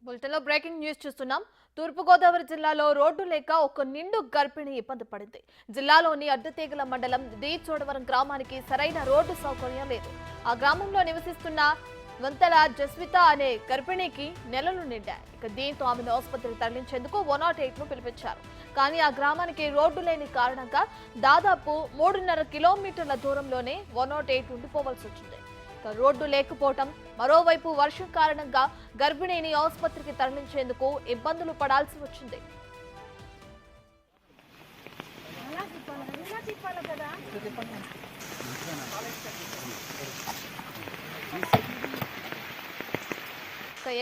బులెటిన్లో breaking news చూస్తున్నాం. తూర్పుగోదావరి జిల్లాలో రోడ్డు లేక ఒక నిండు గర్భిణి ఇబ్బంది పడింది. జిల్లాలోని అడ్డతీగల మండలం డి చోడవరం గ్రామానికి సరైన రోడ్డు సౌకర్యం లేదు. ఆ గ్రామంలో నివసిస్తున్న వంతల జస్విత అనే గర్భిణికి నెలలు నిండాయి. దీంతో ఆమెను ఆసుపత్రికి తరలించేందుకు 108ను పిలిపించారు. కానీ ఆ గ్రామానికి రోడ్డు లేని కారణంగా దాదాపు 3.5 కిలోమీటర్ల దూరంలోనే 108 ఉండిపోవాల్సి వచ్చింది. రోడ్డు లేకపోవటం, మరోవైపు వర్షం కారణంగా గర్భిణిని ఆసుపత్రికి తరలించేందుకు ఇబ్బందులు పడాల్సి వచ్చింది.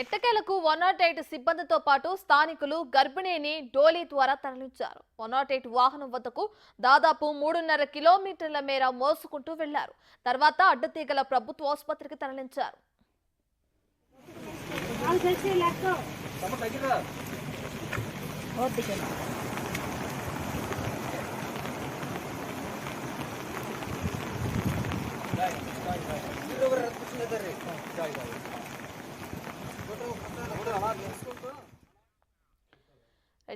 ఎట్టకేలకు 108 సిబ్బందితో పాటు స్థానికులు గర్భిణిని డోలీ ద్వారా తరలించారు. 108 వాహనం వద్దకు దాదాపు 3.5 కిలోమీటర్ల మేర మోసుకుంటూ వెళ్లారు. తర్వాత అడ్డతీగల ప్రభుత్వ ఆసుపత్రికి తరలించారు.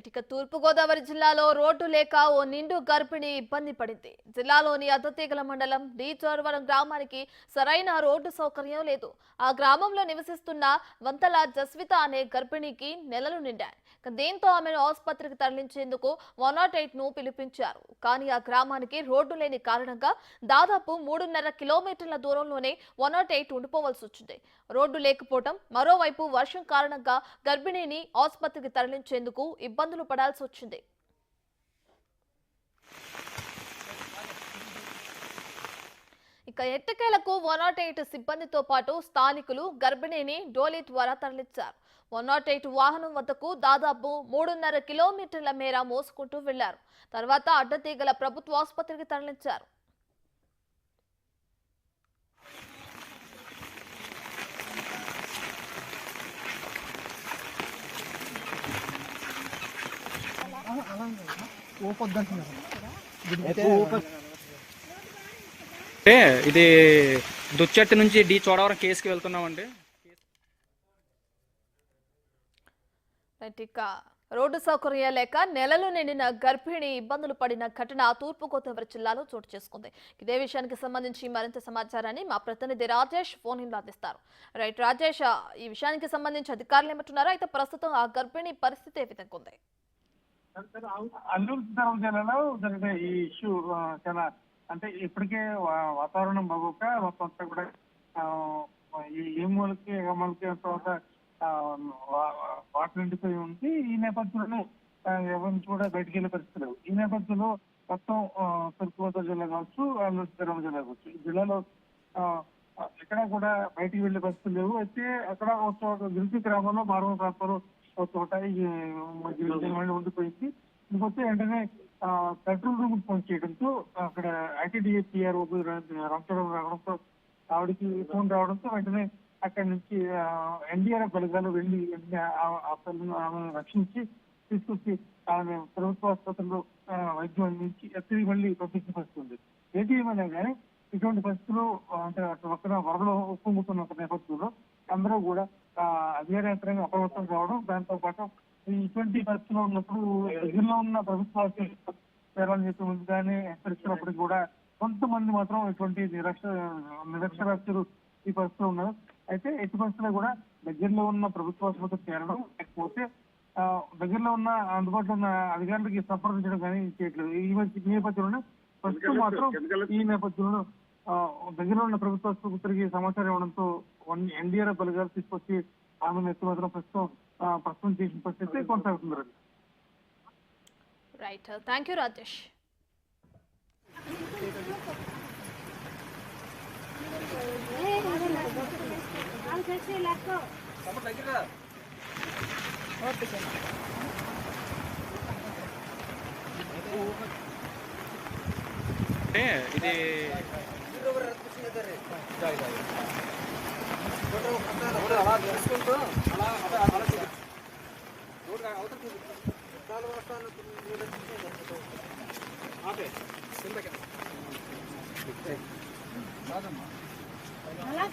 ఇక తూర్పుగోదావరి జిల్లాలో రోడ్డు లేక ఓ నిండు గర్భిణి ఇబ్బంది పడింది. జిల్లాలోని అద్దతీగల మండలం డి చోడవరం గ్రామానికి సరైన రోడ్డు సౌకర్యం లేదు. ఆ గ్రామంలో నివసిస్తున్న వంతల జస్విత అనే గర్భిణికి నెలలు నిండాయి. దీంతో ఆమెను ఆసుపత్రికి తరలించేందుకు 108ను పిలిపించారు. కానీ ఆ గ్రామానికి రోడ్డు లేని కారణంగా దాదాపు 3.5 కిలోమీటర్ల దూరంలోనే 108 ఉండిపోవాల్సి వచ్చింది. రోడ్డు లేకపోవడం, మరోవైపు వర్షం కారణంగా గర్భిణిని ఆసుపత్రికి తరలించేందుకు ఇబ్బందులు పడాల్సి వచ్చింది. ఇక ఎట్టకేలకు 108 సిబ్బందితో పాటు స్థానికులు గర్భిణిని డోలీ ద్వారా తరలించారు. 108 వాహనం వద్దకు దాదాపు 3.5 కిలోమీటర్ల మేర మోసుకుంటూ వెళ్లారు. తర్వాత అడ్డతీగల ప్రభుత్వ ఆసుపత్రికి తరలించారు. ఇది దుచ్చట్టు నుంచి డి చోడవరం కేసుకి వెళ్తున్నామండి. రోడ్డు సౌకర్యం లేక నెలలు నిండిన గర్భిణి ఇబ్బందులు పడిన ఘటన తూర్పుగోదావరి జిల్లాలో చోటు చేసుకుంది. ఇదే విషయానికి సంబంధించి మరింత సమాచారాన్ని మా ప్రతినిధి రాజేష్ ఫోన్ ఇన్ అందిస్తారు. రైట్ రాజేష్, ఈ విషయానికి సంబంధించి అధికారులు ఏమంటున్నారో, అయితే ప్రస్తుతం ఆ గర్భిణి పరిస్థితి ఏ విధంగా ఉంది? అల్లూరు సీతారామరాజు జిల్లాలో జరిగిన ఈ ఇష్యూ చాలా అంటే ఇప్పటికే వాతావరణం బాగోక మొత్తం అంతా కూడా ఏ మూలకి తర్వాత వాటర్ నిండిపోయి ఉంది. ఈ నేపథ్యంలోనే ఎవరి కూడా బయటకు వెళ్ళే పరిస్థితి లేవు. ఈ నేపథ్యంలో మొత్తం తూర్పుగోదావరి జిల్లా కావచ్చు, అల్లూరు సీతారామరాజు జిల్లా కావచ్చు, ఈ జిల్లాలో ఎక్కడా కూడా బయటికి వెళ్లే పరిస్థితులు లేవు. అయితే అక్కడ ఒక గిరిజన గ్రామంలో మారుమూల ప్రాంతంలో ఒక చోట ఉండిపోయింది. ఇంకొస్తే వెంటనే కంట్రోల్ రూమ్ ఫోన్ చేయడంతో అక్కడ ఐటీడీఏపీఆర్ రామచంద్రం రావడంతో ఆవిడకి ఫోన్ రావడంతో వెంటనే అక్కడి నుంచి ఎన్డీఆర్ఎఫ్ బలగాలు వెళ్లి ఆ పిల్లలను ఆమెను రక్షించి తీసుకొచ్చి ఆమె ప్రభుత్వ ఆసుపత్రిలో వైద్యం అందించి తిరిగి మళ్ళీ పంపించబడుతుంది. ఏది ఏమైనా కానీ ఇటువంటి పరిస్థితులు అంటే పక్కన వరదలో ఉప్పొంగుతున్న ఒక నేపథ్యంలో అందరూ కూడా అధికార యంత్రాంగం అప్రమత్తం కావడం, దాంతో పాటు ఇటువంటి పరిస్థితుల్లో ఉన్నప్పుడు దగ్గరలో ఉన్న ప్రభుత్వ చేరాలని చెప్పి ముందుగానే హెచ్చరిస్తున్నప్పటికీ కూడా కొంతమంది మాత్రం ఇటువంటి నిరక్షరాస్యులు ఈ పరిస్థితిలో ఉన్నారు. అయితే ఎట్టి పరిస్థితుల్లో కూడా దగ్గరలో ఉన్న ప్రభుత్వ ఆసుపత్రి చేరడం, లేకపోతే దగ్గరలో ఉన్న అందుబాటులో ఉన్న అధికారులకి సంప్రదించడం కానీ చేయట్లేదు. ఈ నేపథ్యంలోనే ప్రస్తుతం మాత్రం ఈ నేపథ్యంలో దగ్గరలో ఉన్న ప్రభుత్వ ఆసుపత్రికి సమాచారం ఇవ్వడంతో ఎన్డీఆర్ఎఫ్ బలగాలు తీసుకొచ్చి ఆమెను ఎత్తు మాత్రం ప్రస్తుతం చేసిన పరిస్థితి కొనసాగుతుంది. Right, thank you Rajesh. ఇది అలా